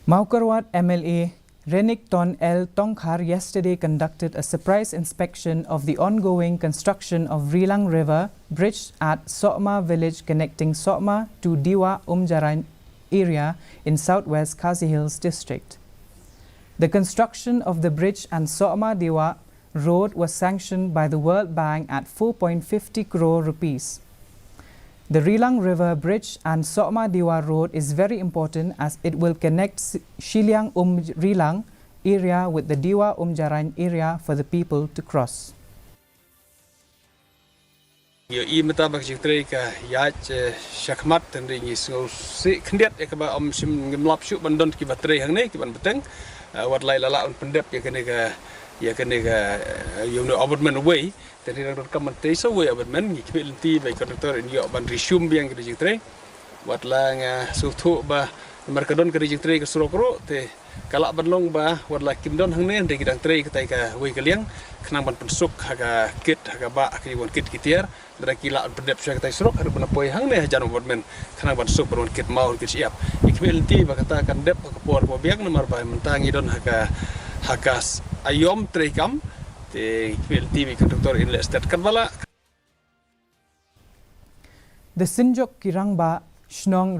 Maukarwat MLA Renik Ton L. Tongkhar yesterday conducted a surprise inspection of the ongoing construction of Rilang River Bridge at Sokma village connecting Sokma to Diwa Umjaran area in southwest Khasi Hills district. The construction of the bridge and Sokma Diwa road was sanctioned by the World Bank at 4.50 crore rupees. The Rilang River Bridge and Sokma Diwa Road is very important as it will connect Shiliang Rilang area with the Diwa Umjaran area for the people to cross. I metabak jiktrei ka yaj shakmat tendri ni so si khndiat ek ba om sim ngemlap syu bandon ki batrei hang ne ki ban beteng wat lai lala on pendep ya kene ka you know abutment away tendri rang kam mentei so way abutment ni kbel ti bai conductor in yo ban resume biang ki jiktrei wat lang so thu ba markadon ki jiktrei ka surokro te kalak banlong ba wat la kimdon hang ne ndai ki dang trei ka tai ka way kaliang khnang ban pensuk haga kit haga ba ki won kit kitiar Drakila pendep saya kata serok ada penapoi hang ne jan government kena ban sok peron kit mau kit siap ikbel ti ba kata kan dep ka por po biak nomor ba mentangi don hakas ayom trekam te ikbel ti bi conductor in state kan bala. The Sinjok Kirangba Shnong